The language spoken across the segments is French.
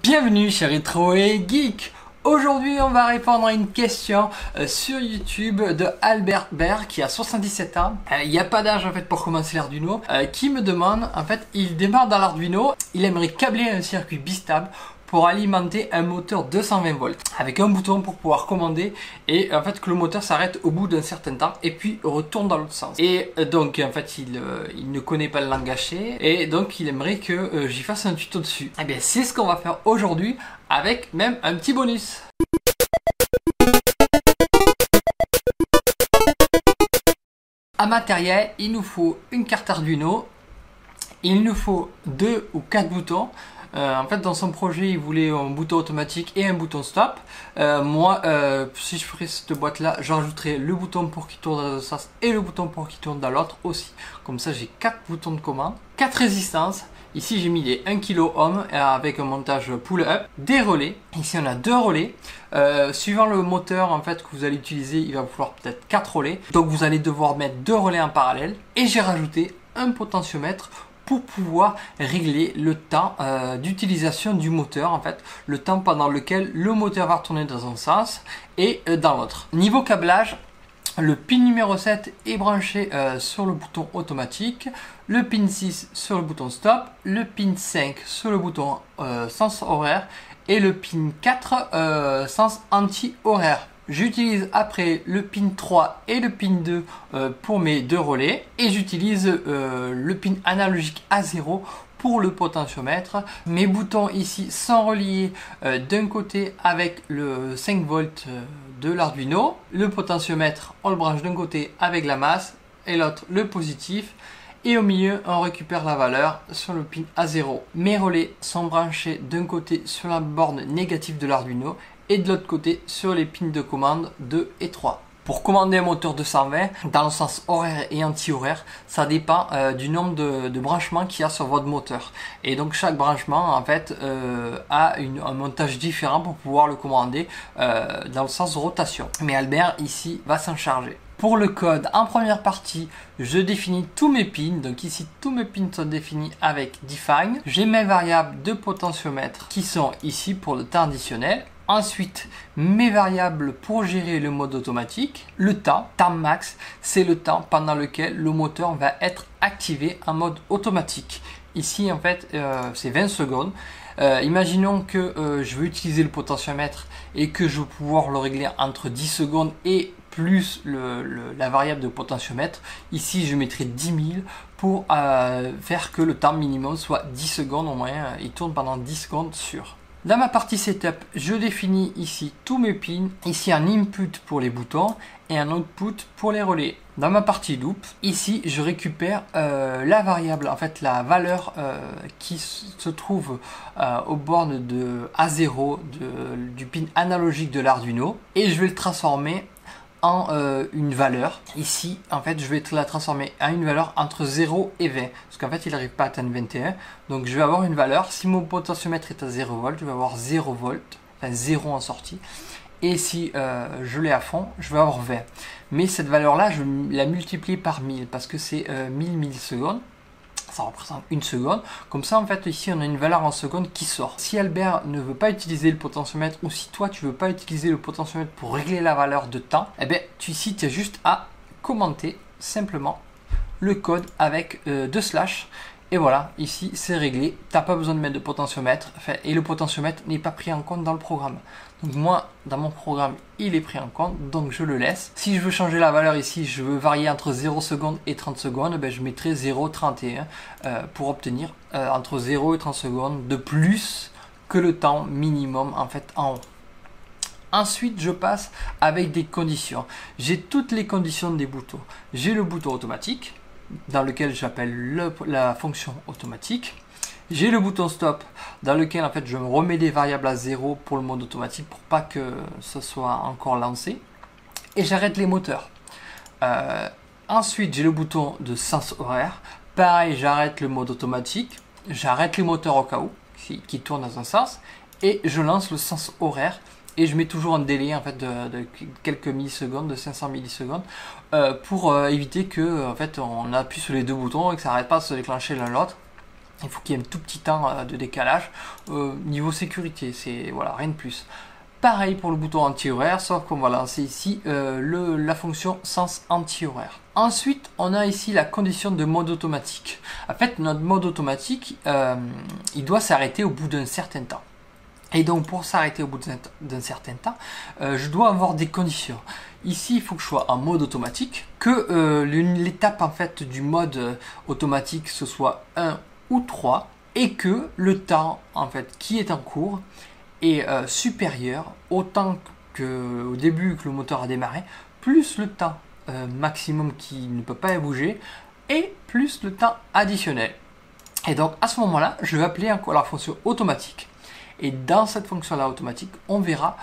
Bienvenue chez Retro et Geek. Aujourd'hui on va répondre à une question sur YouTube de Albert Berg qui a 77 ans. Il n'y a pas d'âge en fait pour commencer l'Arduino. Qui me demande, en fait il démarre dans l'Arduino, il aimerait câbler un circuit bistable pour alimenter un moteur 220 volts avec un bouton pour pouvoir commander et en fait que le moteur s'arrête au bout d'un certain temps et puis retourne dans l'autre sens. Et donc en fait il ne connaît pas le langage C et donc il aimerait que j'y fasse un tuto dessus. Et bien c'est ce qu'on va faire aujourd'hui avec même un petit bonus. À matériel, il nous faut une carte Arduino, il nous faut 2 ou 4 boutons. En fait dans son projet il voulait un bouton automatique et un bouton stop. Moi si je ferais cette boîte là, je rajouterais le bouton pour qu'il tourne dans un sens et le bouton pour qu'il tourne dans l'autre aussi. Comme ça j'ai 4 boutons de commande, 4 résistances. Ici j'ai mis les 1 kilo ohm avec un montage pull-up, des relais. Ici on a 2 relais. Suivant le moteur en fait que vous allez utiliser, il va vous falloir peut-être 4 relais. Donc vous allez devoir mettre 2 relais en parallèle. Et j'ai rajouté un potentiomètre pour pouvoir régler le temps d'utilisation du moteur, en fait, le temps pendant lequel le moteur va tourner dans un sens et dans l'autre. Niveau câblage, le pin numéro 7 est branché sur le bouton automatique, le pin 6 sur le bouton stop, le pin 5 sur le bouton sens horaire et le pin 4 sens anti-horaire. J'utilise après le pin 3 et le pin 2 pour mes 2 relais et j'utilise le pin analogique A0 pour le potentiomètre. Mes boutons ici sont reliés d'un côté avec le 5 volts de l'Arduino. Le potentiomètre, on le branche d'un côté avec la masse et l'autre le positif. Et au milieu, on récupère la valeur sur le pin A0. Mes relais sont branchés d'un côté sur la borne négative de l'Arduino et de l'autre côté sur les pins de commande 2 et 3. Pour commander un moteur 220 dans le sens horaire et anti-horaire, ça dépend du nombre de branchements qu'il y a sur votre moteur. Et donc chaque branchement en fait a un montage différent pour pouvoir le commander dans le sens rotation. Mais Albert ici va s'en charger. Pour le code, en première partie, je définis tous mes pins. Donc ici, tous mes pins sont définis avec define. J'ai mes variables de potentiomètre qui sont ici pour le temps additionnel. Ensuite, mes variables pour gérer le mode automatique. Le temps max, c'est le temps pendant lequel le moteur va être activé en mode automatique. Ici, en fait, c'est 20 secondes. Imaginons que je veux utiliser le potentiomètre et que je veux pouvoir le régler entre 10 secondes et plus la variable de potentiomètre. Ici, je mettrai 10 000 pour faire que le temps minimum soit 10 secondes au moins. Il tourne pendant 10 secondes sur. Dans ma partie setup, je définis ici tous mes pins, ici un input pour les boutons et un output pour les relais. Dans ma partie loop, ici je récupère la variable, en fait la valeur qui se trouve aux bornes de A0 du pin analogique de l'Arduino et je vais le transformer en une valeur. Ici, en fait, je vais la transformer en une valeur entre 0 et 20. Parce qu'en fait, il n'arrive pas à atteindre 21. Donc, je vais avoir une valeur. Si mon potentiomètre est à 0 volts, je vais avoir 0 volts, enfin 0 en sortie. Et si je l'ai à fond, je vais avoir 20. Mais cette valeur-là, je la multiplie par 1000 parce que c'est 1000 millisecondes. Ça représente une seconde. Comme ça, en fait, ici, on a une valeur en seconde qui sort. Si Albert ne veut pas utiliser le potentiomètre ou si toi, tu ne veux pas utiliser le potentiomètre pour régler la valeur de temps, eh bien, ici, tu as juste à commenter simplement le code avec 2 slash. Et voilà, ici, c'est réglé. Tu n'as pas besoin de mettre de potentiomètre. Enfin, et le potentiomètre n'est pas pris en compte dans le programme. Donc moi, dans mon programme, il est pris en compte, donc je le laisse. Si je veux changer la valeur ici, je veux varier entre 0 secondes et 30 secondes, ben je mettrai 0,31 pour obtenir entre 0 et 30 secondes de plus que le temps minimum en fait en haut. Ensuite, je passe avec des conditions. J'ai toutes les conditions des boutons. J'ai le bouton automatique, dans lequel j'appelle la fonction automatique. J'ai le bouton stop dans lequel en fait je me remets des variables à 0 pour le mode automatique pour pas que ce soit encore lancé. Et j'arrête les moteurs. Ensuite j'ai le bouton de sens horaire. Pareil, j'arrête le mode automatique. J'arrête les moteurs au cas où qui tournent dans un sens. Et je lance le sens horaire. Et je mets toujours un délai en fait de quelques millisecondes, de 500 millisecondes, pour éviter que en fait on appuie sur les deux boutons et que ça n'arrête pas de se déclencher l'un l'autre. Il faut qu'il y ait un tout petit temps de décalage. Niveau sécurité, c'est voilà, rien de plus. Pareil pour le bouton anti-horaire, sauf qu'on va lancer ici la fonction sens anti-horaire. Ensuite, on a ici la condition de mode automatique. En fait, notre mode automatique, il doit s'arrêter au bout d'un certain temps. Et donc, pour s'arrêter au bout d'un certain temps, je dois avoir des conditions. Ici, il faut que je sois en mode automatique, que l'étape en fait du mode automatique, ce soit 1 ou 3, et que le temps en fait qui est en cours est supérieur au temps qu'au début que le moteur a démarré, plus le temps maximum qui ne peut pas bouger, et plus le temps additionnel. Et donc, à ce moment-là, je vais appeler encore la fonction automatique. Et dans cette fonction-là automatique, on verra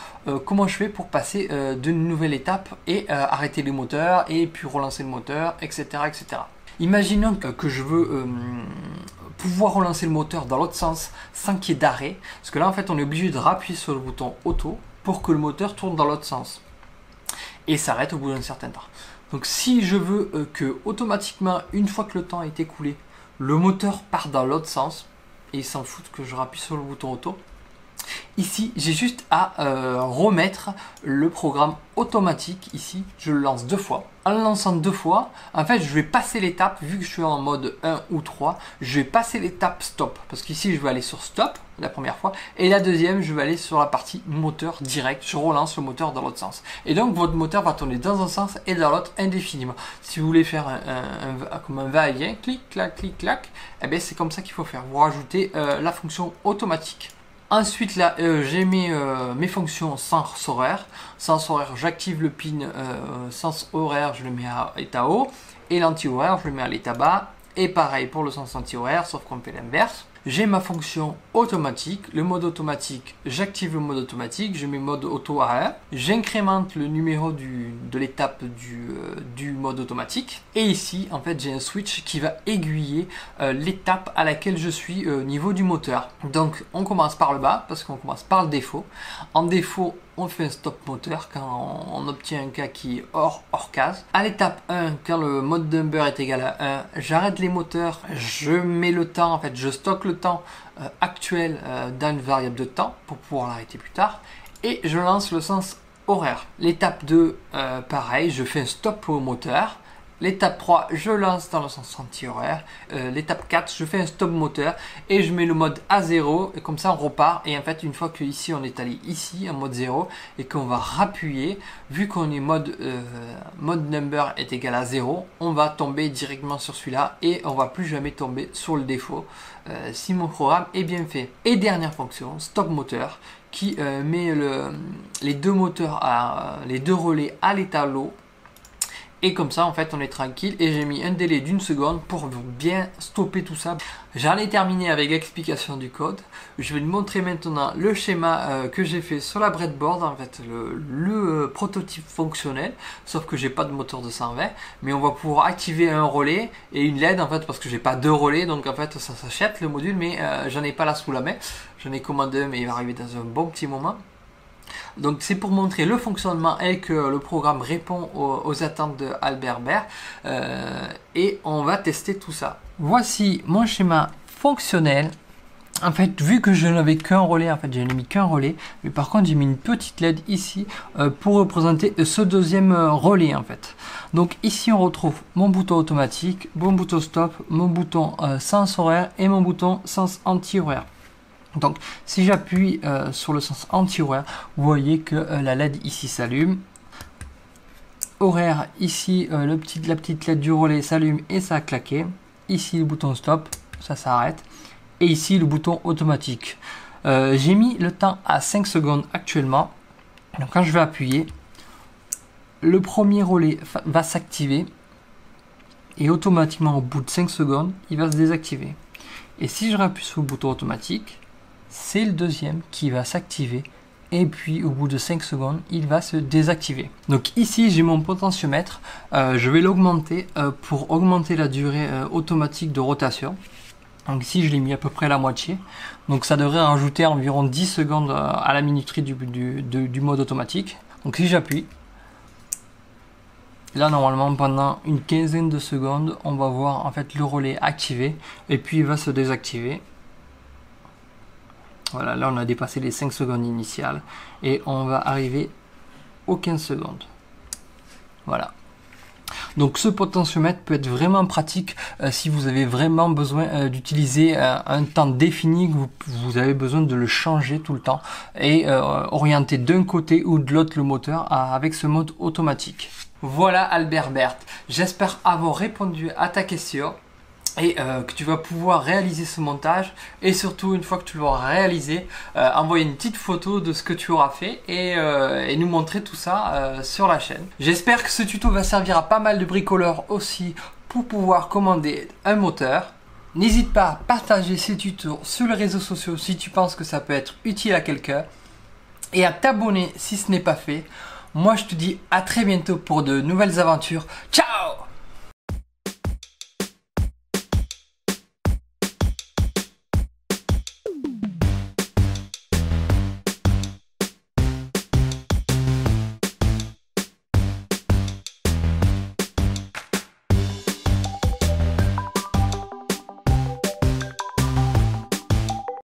comment je fais pour passer d'une nouvelle étape et arrêter le moteur et puis relancer le moteur, etc. etc. Imaginons que je veux pouvoir relancer le moteur dans l'autre sens sans qu'il y ait d'arrêt. Parce que là, en fait, on est obligé de rappuyer sur le bouton auto pour que le moteur tourne dans l'autre sens et s'arrête au bout d'un certain temps. Donc, si je veux que automatiquement, une fois que le temps est écoulé, le moteur part dans l'autre sens et il s'en fout que je rappuie sur le bouton auto. Ici, j'ai juste à remettre le programme automatique. Ici, je le lance 2 fois. En le lançant 2 fois, en fait, je vais passer l'étape, vu que je suis en mode 1 ou 3, je vais passer l'étape stop. Parce qu'ici, je vais aller sur stop la première fois. Et la deuxième, je vais aller sur la partie moteur direct. Je relance le moteur dans l'autre sens. Et donc, votre moteur va tourner dans un sens et dans l'autre indéfiniment. Si vous voulez faire comme un va-et-vient, clic, clac, clic, clac, eh bien, c'est comme ça qu'il faut faire. Vous rajoutez la fonction automatique. Ensuite, là, j'ai mes fonctions sens horaire. Sens horaire, j'active le pin sens horaire, je le mets à état haut. Et l'anti-horaire, je le mets à l'état bas. Et pareil pour le sens anti-horaire, sauf qu'on fait l'inverse. J'ai ma fonction automatique. Le mode automatique, j'active le mode automatique. Je mets mode auto à 1. J'incrémente le numéro de l'étape du mode automatique. Et ici, en fait, j'ai un switch qui va aiguiller l'étape à laquelle je suis au niveau du moteur. Donc, on commence par le bas parce qu'on commence par le défaut. En défaut, on fait un stop moteur quand on obtient un cas qui est hors case. À l'étape 1, quand le mode number est égal à 1, j'arrête les moteurs, je mets le temps, en fait, je stocke le temps actuel dans une variable de temps pour pouvoir l'arrêter plus tard. Et je lance le sens horaire. L'étape 2, pareil, je fais un stop au moteur. L'étape 3, je lance dans le sens anti-horaire. L'étape 4, je fais un stop moteur et je mets le mode à 0 et comme ça on repart. Et en fait, une fois que ici on est allé ici en mode 0 et qu'on va rappuyer, vu qu'on est mode number est égal à 0, on va tomber directement sur celui-là et on va plus jamais tomber sur le défaut si mon programme est bien fait. Et dernière fonction, stop moteur, qui met les deux moteurs, les deux relais à l'état low. Et comme ça, en fait, on est tranquille. Et j'ai mis un délai d'1 seconde pour bien stopper tout ça. J'en ai terminé avec l'explication du code. Je vais vous montrer maintenant le schéma que j'ai fait sur la breadboard. En fait, le prototype fonctionnel. Sauf que j'ai pas de moteur de 120. Mais on va pouvoir activer un relais et une LED, en fait, parce que j'ai pas deux relais. Donc, en fait, ça s'achète le module. Mais j'en ai pas là sous la main. J'en ai commandé un, mais il va arriver dans un bon petit moment. Donc c'est pour montrer le fonctionnement et que le programme répond aux attentes de Albert Baer et on va tester tout ça. Voici mon schéma fonctionnel. En fait, vu que je n'avais qu'un relais, en fait, je n'ai mis qu'un relais, mais par contre j'ai mis une petite LED ici pour représenter ce deuxième relais en fait. Donc ici on retrouve mon bouton automatique, mon bouton stop, mon bouton sens horaire et mon bouton sens anti-horaire. Donc si j'appuie sur le sens anti-horaire, vous voyez que la LED ici s'allume. Horaire, ici la petite LED du relais s'allume et ça a claqué. Ici le bouton stop, ça s'arrête. Et ici le bouton automatique. J'ai mis le temps à 5 secondes actuellement. Donc quand je vais appuyer, le premier relais va s'activer. Et automatiquement au bout de 5 secondes, il va se désactiver. Et si je rappuie sur le bouton automatique, c'est le deuxième qui va s'activer et puis au bout de 5 secondes il va se désactiver. Donc ici j'ai mon potentiomètre, je vais l'augmenter pour augmenter la durée automatique de rotation. Donc ici je l'ai mis à peu près à la moitié, donc ça devrait rajouter environ 10 secondes à la minuterie du mode automatique. Donc si j'appuie, Là, normalement, pendant une quinzaine de secondes, on va voir en fait le relais activé et puis il va se désactiver. Voilà, là on a dépassé les 5 secondes initiales et on va arriver aux 15 secondes. Voilà. Donc ce potentiomètre peut être vraiment pratique si vous avez vraiment besoin d'utiliser un temps défini, que vous avez besoin de le changer tout le temps et orienter d'un côté ou de l'autre le moteur avec ce mode automatique. Voilà Albert Berthe, j'espère avoir répondu à ta question et que tu vas pouvoir réaliser ce montage et surtout une fois que tu l'auras réalisé, envoyer une petite photo de ce que tu auras fait et nous montrer tout ça sur la chaîne. J'espère que ce tuto va servir à pas mal de bricoleurs aussi pour pouvoir commander un moteur. N'hésite pas à partager ces tutos sur les réseaux sociaux si tu penses que ça peut être utile à quelqu'un et à t'abonner si ce n'est pas fait. Moi je te dis à très bientôt pour de nouvelles aventures. Ciao!